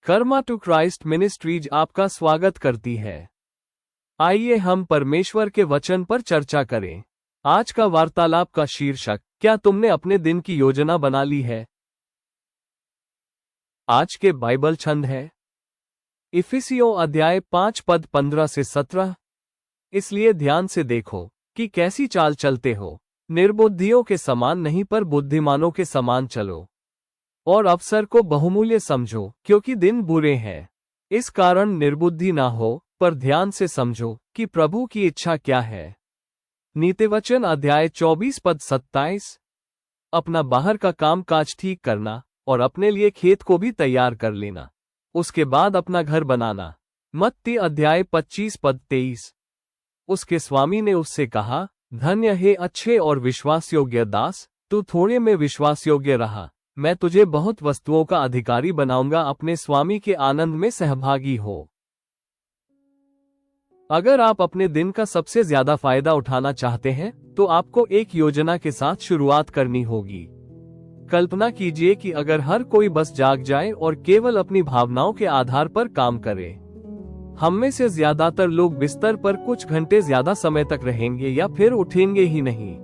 Karma to Christ ministries आपका स्वागत करती है। आइए हम परमेश्वर के वचन पर चर्चा करें। आज का वार्तालाप का शीर्षक, क्या तुमने अपने दिन की योजना बना ली है? आज के बाइबल छंद है इफिसियों अध्याय 5 पद 15 से 17। इसलिए ध्यान से देखो कि कैसी चाल चलते हो, निर्बुद्धियों के समान नहीं पर बुद्धिमानों के समान चलो, और अवसर को बहुमूल्य समझो क्योंकि दिन बुरे हैं। इस कारण निर्बुद्धि ना हो पर ध्यान से समझो कि प्रभु की इच्छा क्या है। नीतिवचन अध्याय 24 पद 27। अपना बाहर का काम काज ठीक करना और अपने लिए खेत को भी तैयार कर लेना, उसके बाद अपना घर बनाना। मत्ती अध्याय 25 पद 23। उसके स्वामी ने उससे कहा, धन्य है अच्छे और विश्वासयोग्य दास, तू थोड़े में विश्वासयोग्य रहा, मैं तुझे बहुत वस्तुओं का अधिकारी बनाऊंगा, अपने स्वामी के आनंद में सहभागी हो। अगर आप अपने दिन का सबसे ज्यादा फायदा उठाना चाहते हैं तो आपको एक योजना के साथ शुरुआत करनी होगी। कल्पना कीजिए कि अगर हर कोई बस जाग जाए और केवल अपनी भावनाओं के आधार पर काम करे। हम में से ज्यादातर लोग बिस्तर पर कुछ घंटे ज्यादा समय तक रहेंगे या फिर उठेंगे ही नहीं।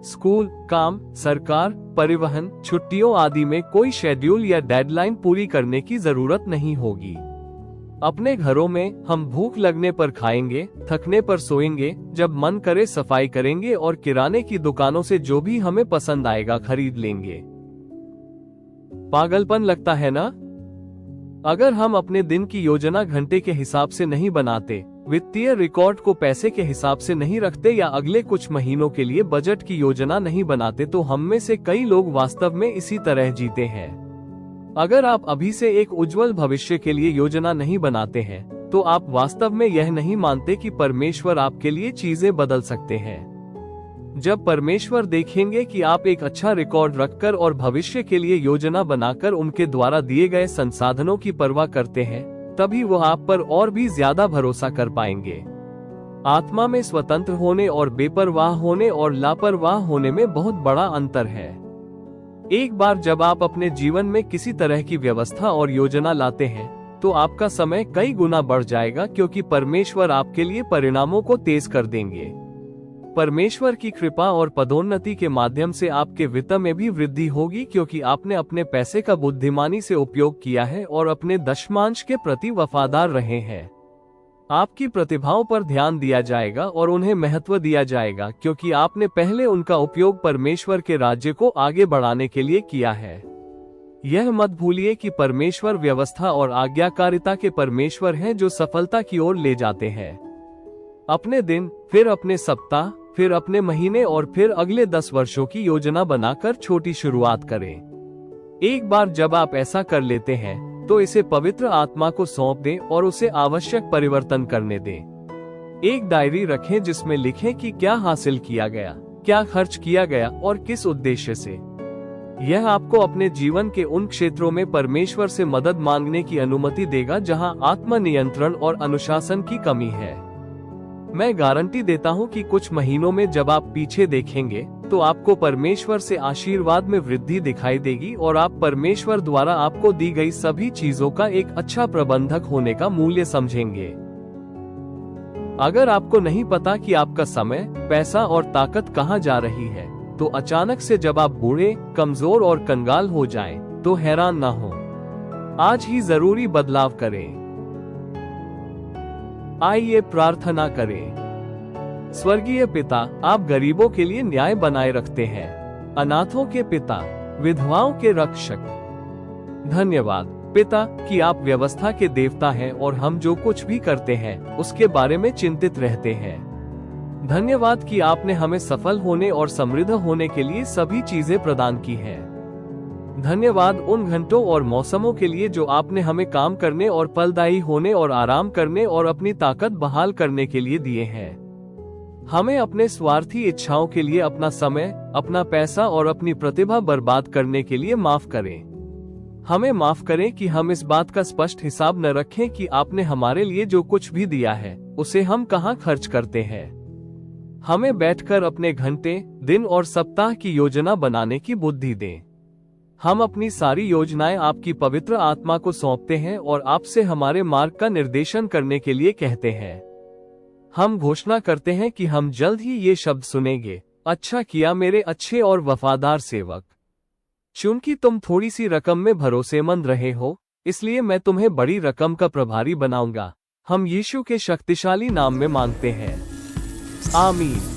स्कूल, काम, सरकार, परिवहन, छुट्टियों आदि में कोई शेड्यूल या डेडलाइन पूरी करने की जरूरत नहीं होगी। अपने घरों में हम भूख लगने पर खाएंगे, थकने पर सोएंगे, जब मन करे सफाई करेंगे और किराने की दुकानों से जो भी हमें पसंद आएगा खरीद लेंगे। पागलपन लगता है ना? अगर हम अपने दिन की योजना घंटे के हिसाब से नहीं बनाते, वित्तीय रिकॉर्ड को पैसे के हिसाब से नहीं रखते या अगले कुछ महीनों के लिए बजट की योजना नहीं बनाते तो हम में से कई लोग वास्तव में इसी तरह जीते हैं। अगर आप अभी से एक उज्जवल भविष्य के लिए योजना नहीं बनाते हैं तो आप वास्तव में यह नहीं मानते कि परमेश्वर आपके लिए चीजें बदल सकते हैं। जब परमेश्वर देखेंगे कि आप एक अच्छा रिकॉर्ड रखकर और भविष्य के लिए योजना बनाकर उनके द्वारा दिए गए संसाधनों की परवाह करते हैं, तभी वो आप पर और भी ज्यादा भरोसा कर पाएंगे। आत्मा में स्वतंत्र होने और बेपरवाह होने और लापरवाह होने में बहुत बड़ा अंतर है। एक बार जब आप अपने जीवन में किसी तरह की व्यवस्था और योजना लाते हैं तो आपका समय कई गुना बढ़ जाएगा, क्योंकि परमेश्वर आपके लिए परिणामों को तेज कर देंगे। परमेश्वर की कृपा और पदोन्नति के माध्यम से आपके वित्त में भी वृद्धि होगी, क्योंकि आपने अपने पैसे का बुद्धिमानी से उपयोग किया है और अपने दशमांश के प्रति वफादार रहे हैं। आपकी प्रतिभाओं पर ध्यान दिया जाएगा और उन्हें महत्व दिया जाएगा, क्योंकि आपने पहले उनका उपयोग परमेश्वर के राज्य को आगे बढ़ाने के लिए किया है। यह मत भूलिए कि परमेश्वर व्यवस्था और आज्ञाकारिता के परमेश्वर हैं जो सफलता की ओर ले जाते हैं। अपने दिन, फिर अपने सप्ताह, फिर अपने महीने और फिर अगले 10 वर्षों की योजना बनाकर छोटी शुरुआत करें। एक बार जब आप ऐसा कर लेते हैं तो इसे पवित्र आत्मा को सौंप दें और उसे आवश्यक परिवर्तन करने दें। एक डायरी रखें जिसमें लिखें कि क्या हासिल किया गया, क्या खर्च किया गया और किस उद्देश्य से। यह आपको अपने जीवन के उन क्षेत्रों में परमेश्वर से मदद मांगने की अनुमति देगा जहां आत्म नियंत्रण और अनुशासन की कमी है। मैं गारंटी देता हूं कि कुछ महीनों में जब आप पीछे देखेंगे तो आपको परमेश्वर से आशीर्वाद में वृद्धि दिखाई देगी और आप परमेश्वर द्वारा आपको दी गई सभी चीजों का एक अच्छा प्रबंधक होने का मूल्य समझेंगे। अगर आपको नहीं पता कि आपका समय, पैसा और ताकत कहां जा रही है, तो अचानक से जब आप बूढ़े, कमजोर और कंगाल हो जाएं, तो हैरान ना हो। आज ही जरूरी बदलाव करें। आइए प्रार्थना करें। स्वर्गीय पिता, आप गरीबों के लिए न्याय बनाए रखते हैं, अनाथों के पिता, विधवाओं के रक्षक। धन्यवाद पिता कि आप व्यवस्था के देवता हैं और हम जो कुछ भी करते हैं उसके बारे में चिंतित रहते हैं। धन्यवाद कि आपने हमें सफल होने और समृद्ध होने के लिए सभी चीजें प्रदान की हैं। धन्यवाद उन घंटों और मौसमों के लिए जो आपने हमें काम करने और फलदायी होने और आराम करने और अपनी ताकत बहाल करने के लिए दिए हैं। हमें अपने स्वार्थी इच्छाओं के लिए अपना समय, अपना पैसा और अपनी प्रतिभा बर्बाद करने के लिए माफ करें। हमें माफ करें कि हम इस बात का स्पष्ट हिसाब न रखें कि आपने हमारे लिए जो कुछ भी दिया है उसे हम कहां खर्च करते हैं। हमें बैठकर अपने घंटे, दिन और सप्ताह की योजना बनाने की बुद्धि दें। हम अपनी सारी योजनाएं आपकी पवित्र आत्मा को सौंपते हैं और आपसे हमारे मार्ग का निर्देशन करने के लिए कहते हैं। हम घोषणा करते हैं कि हम जल्द ही ये शब्द सुनेंगे, अच्छा किया मेरे अच्छे और वफादार सेवक। चूंकि तुम थोड़ी सी रकम में भरोसेमंद रहे हो, इसलिए मैं तुम्हें बड़ी रकम का प्रभारी बनाऊंगा। हम यीशु के शक्तिशाली नाम में मांगते हैं, आमीन।